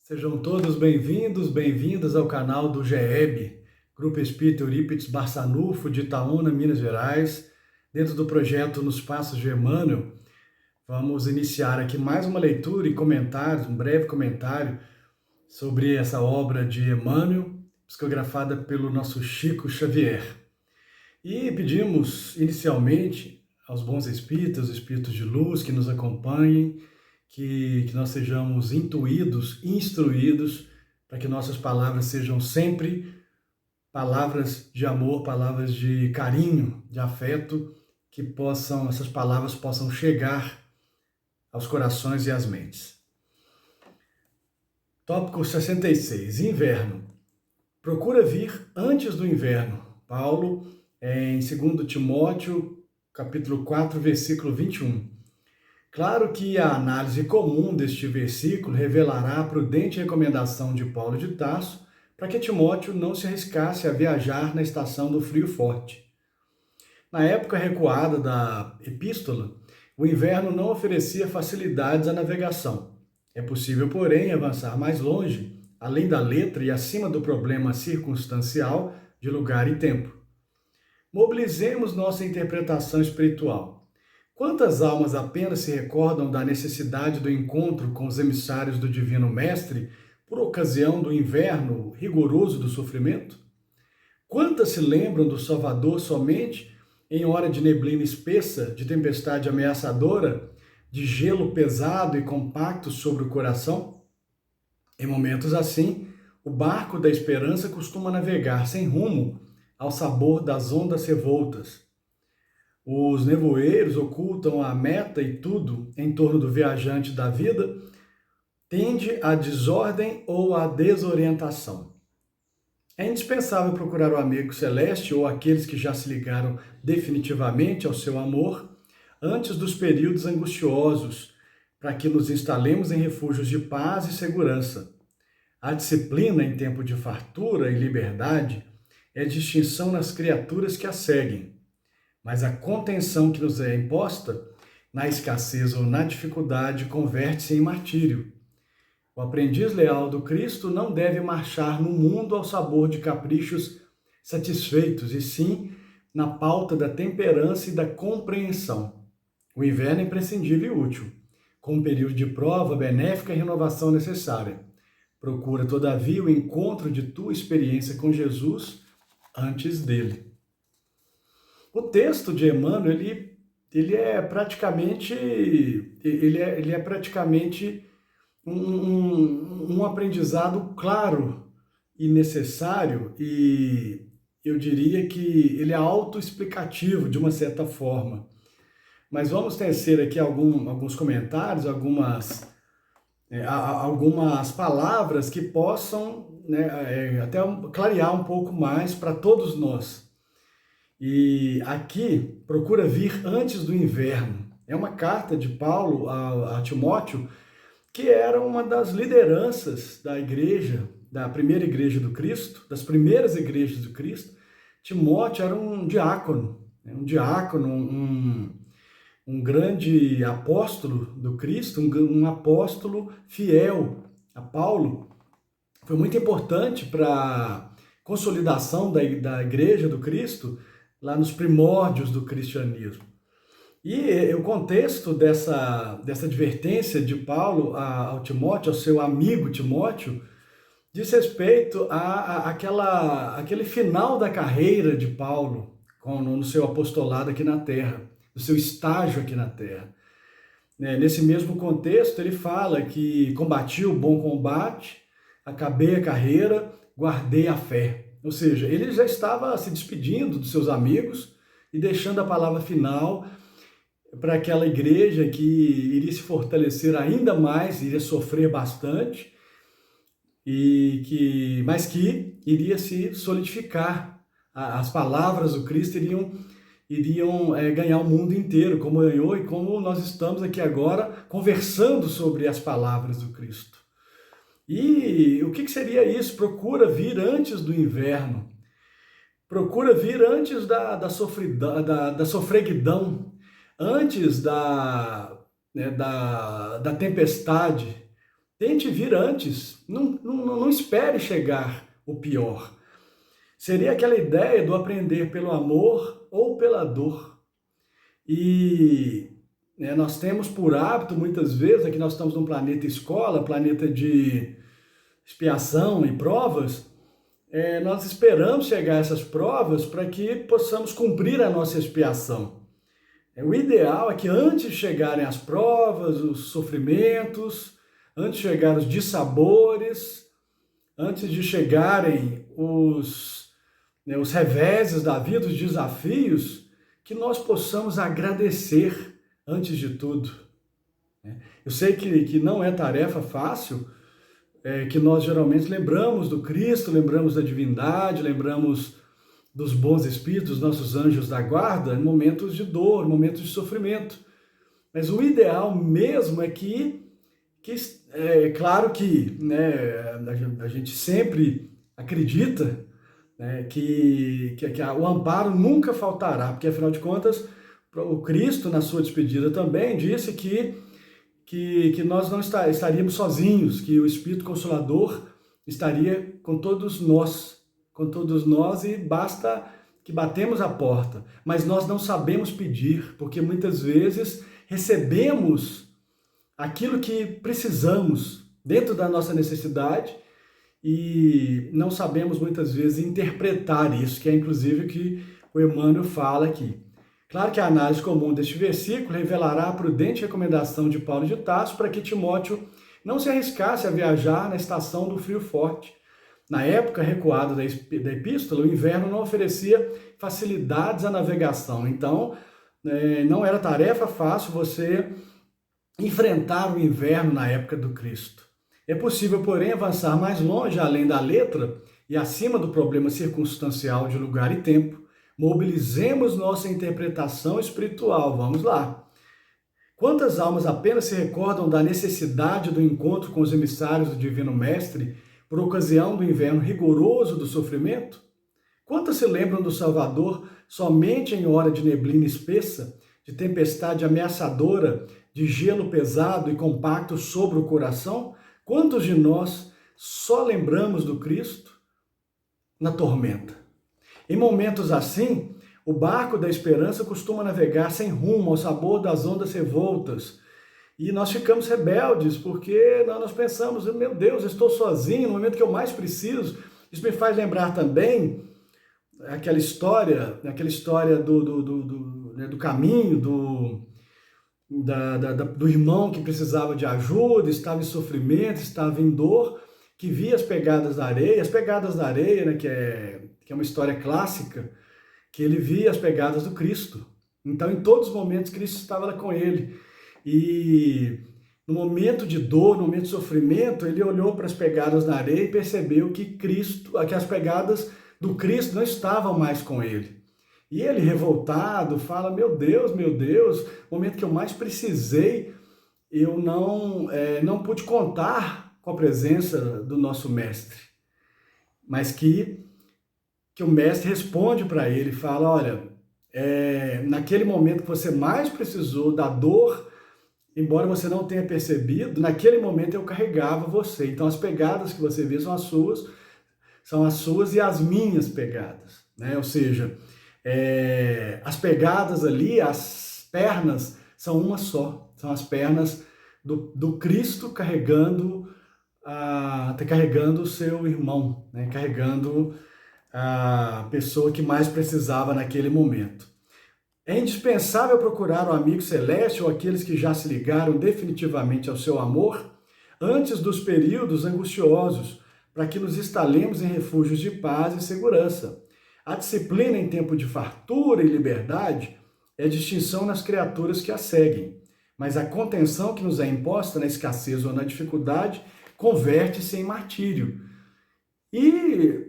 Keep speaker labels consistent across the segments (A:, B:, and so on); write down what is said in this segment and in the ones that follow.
A: Sejam todos bem-vindos, bem-vindas ao canal do GEB, Grupo Espírita Eurípides Barçanufo, de Itaúna, Minas Gerais. Dentro do projeto Nos Passos de Emmanuel, vamos iniciar aqui mais uma leitura e comentários, um breve comentário sobre essa obra de Emmanuel, psicografada pelo nosso Chico Xavier. E pedimos inicialmente aos bons espíritos, espíritos de luz que nos acompanhem, que nós sejamos intuídos, instruídos, para que nossas palavras sejam sempre palavras de amor, palavras de carinho, de afeto, que essas palavras possam chegar aos corações e às mentes. Tópico 66, inverno. Procura vir antes do inverno. Paulo, em 2 Timóteo, capítulo 4, versículo 21. Claro que a análise comum deste versículo revelará a prudente recomendação de Paulo de Tarso para que Timóteo não se arriscasse a viajar na estação do frio forte. Na época recuada da epístola, o inverno não oferecia facilidades à navegação. É possível, porém, avançar mais longe, além da letra e acima do problema circunstancial de lugar e tempo. Mobilizemos nossa interpretação espiritual. Quantas almas apenas se recordam da necessidade do encontro com os emissários do Divino Mestre por ocasião do inverno rigoroso do sofrimento? Quantas se lembram do Salvador somente em hora de neblina espessa, de tempestade ameaçadora, de gelo pesado e compacto sobre o coração? Em momentos assim, o barco da esperança costuma navegar sem rumo ao sabor das ondas revoltas. Os nevoeiros ocultam a meta e tudo em torno do viajante da vida tende à desordem ou à desorientação. É indispensável procurar o amigo celeste ou aqueles que já se ligaram definitivamente ao seu amor antes dos períodos angustiosos, para que nos instalemos em refúgios de paz e segurança. A disciplina em tempo de fartura e liberdade é distinção nas criaturas que a seguem. Mas a contenção que nos é imposta, na escassez ou na dificuldade, converte-se em martírio. O aprendiz leal do Cristo não deve marchar no mundo ao sabor de caprichos satisfeitos, e sim na pauta da temperança e da compreensão. O inverno é imprescindível e útil, com um período de prova benéfica e renovação necessária. Procura, todavia, o encontro de tua experiência com Jesus antes dele. O texto de Emmanuel, ele é praticamente um aprendizado claro e necessário, e eu diria que ele é autoexplicativo de uma certa forma. Mas vamos tecer aqui alguns comentários, algumas palavras que possam, até clarear um pouco mais para todos nós. E aqui, procura vir antes do inverno. É uma carta de Paulo a Timóteo, que era uma das lideranças da igreja, da primeira igreja do Cristo, das primeiras igrejas do Cristo. Timóteo era um diácono, um grande apóstolo do Cristo, um apóstolo fiel a Paulo. Foi muito importante para a consolidação da igreja do Cristo, lá nos primórdios do cristianismo. E o contexto dessa advertência de Paulo ao Timóteo, ao seu amigo Timóteo, diz respeito àquele final da carreira de Paulo no seu apostolado aqui na Terra, no seu estágio aqui na Terra. Nesse mesmo contexto, ele fala que combati o bom combate, acabei a carreira, guardei a fé. Ou seja, ele já estava se despedindo dos seus amigos e deixando a palavra final para aquela igreja que iria se fortalecer ainda mais, iria sofrer bastante, mas que iria se solidificar. As palavras do Cristo iriam ganhar o mundo inteiro, como ganhou e como nós estamos aqui agora conversando sobre as palavras do Cristo. E o que seria isso? Procura vir antes do inverno. Procura vir antes da sofreguidão, antes da tempestade, Tente vir antes, não espere chegar o pior. Seria aquela ideia do aprender pelo amor ou pela dor. E nós temos por hábito, muitas vezes, aqui nós estamos num planeta escola, planeta de expiação e provas, nós esperamos chegar a essas provas para que possamos cumprir a nossa expiação. O ideal é que antes de chegarem as provas, os sofrimentos, antes de chegarem os dissabores, antes de chegarem os reveses da vida, os desafios, que nós possamos agradecer antes de tudo. Eu sei que não é tarefa fácil, que nós geralmente lembramos do Cristo, lembramos da divindade, lembramos dos bons espíritos, dos nossos anjos da guarda, em momentos de dor, em momentos de sofrimento. Mas o ideal mesmo é que é claro que a gente sempre acredita que o amparo nunca faltará, porque afinal de contas, o Cristo, na sua despedida também, disse que nós não estaríamos sozinhos, que o Espírito Consolador estaria com todos nós e basta que batemos a porta, mas nós não sabemos pedir, porque muitas vezes recebemos aquilo que precisamos dentro da nossa necessidade e não sabemos muitas vezes interpretar isso, que é inclusive o que o Emmanuel fala aqui. Claro que a análise comum deste versículo revelará a prudente recomendação de Paulo de Tarso para que Timóteo não se arriscasse a viajar na estação do frio forte. Na época recuada da epístola, o inverno não oferecia facilidades à navegação, então não era tarefa fácil você enfrentar o inverno na época do Cristo. É possível, porém, avançar mais longe, além da letra e acima do problema circunstancial de lugar e tempo. Mobilizemos nossa interpretação espiritual. Vamos lá. Quantas almas apenas se recordam da necessidade do encontro com os emissários do Divino Mestre por ocasião do inverno rigoroso do sofrimento? Quantas se lembram do Salvador somente em hora de neblina espessa, de tempestade ameaçadora, de gelo pesado e compacto sobre o coração? Quantos de nós só lembramos do Cristo na tormenta? Em momentos assim, o barco da esperança costuma navegar sem rumo, ao sabor das ondas revoltas. E nós ficamos rebeldes, porque nós pensamos, meu Deus, estou sozinho no momento que eu mais preciso. Isso me faz lembrar também aquela história do caminho, do irmão que precisava de ajuda, estava em sofrimento, estava em dor, que via as pegadas da areia, que é uma história clássica, que ele via as pegadas do Cristo. Então, em todos os momentos, Cristo estava lá com ele. E no momento de dor, no momento de sofrimento, ele olhou para as pegadas na areia e percebeu que as pegadas do Cristo não estavam mais com ele. E ele, revoltado, fala, meu Deus, no momento que eu mais precisei, eu não pude contar com a presença do nosso Mestre. Mas que o Mestre responde para ele e fala, olha, naquele momento que você mais precisou da dor, embora você não tenha percebido, naquele momento eu carregava você. Então as pegadas que você vê são as suas e as minhas pegadas, né? Ou seja, as pegadas ali, as pernas são uma só, são as pernas do Cristo carregando o seu irmão, né? Carregando a pessoa que mais precisava naquele momento. É indispensável procurar o amigo celeste ou aqueles que já se ligaram definitivamente ao seu amor antes dos períodos angustiosos, para que nos instalemos em refúgios de paz e segurança. A disciplina em tempo de fartura e liberdade é distinção nas criaturas que a seguem, mas a contenção que nos é imposta na escassez ou na dificuldade converte-se em martírio. E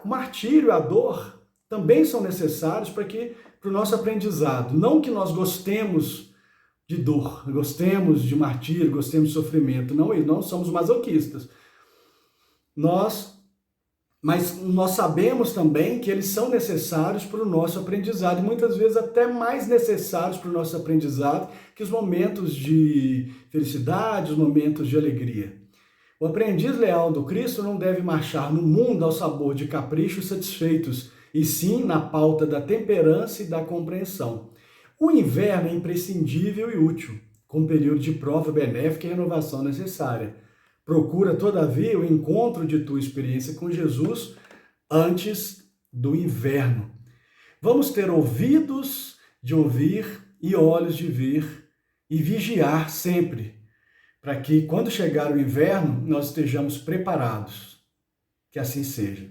A: o martírio, a dor, também são necessários para o nosso aprendizado. Não que nós gostemos de dor, gostemos de martírio, gostemos de sofrimento. Não somos masoquistas. Mas nós sabemos também que eles são necessários para o nosso aprendizado, e muitas vezes até mais necessários para o nosso aprendizado que os momentos de felicidade, os momentos de alegria. O aprendiz leal do Cristo não deve marchar no mundo ao sabor de caprichos satisfeitos, e sim na pauta da temperança e da compreensão. O inverno é imprescindível e útil, com um período de prova benéfica e renovação necessária. Procura, todavia, o encontro de tua experiência com Jesus antes do inverno. Vamos ter ouvidos de ouvir e olhos de ver e vigiar sempre, para que, quando chegar o inverno, nós estejamos preparados. Que assim seja.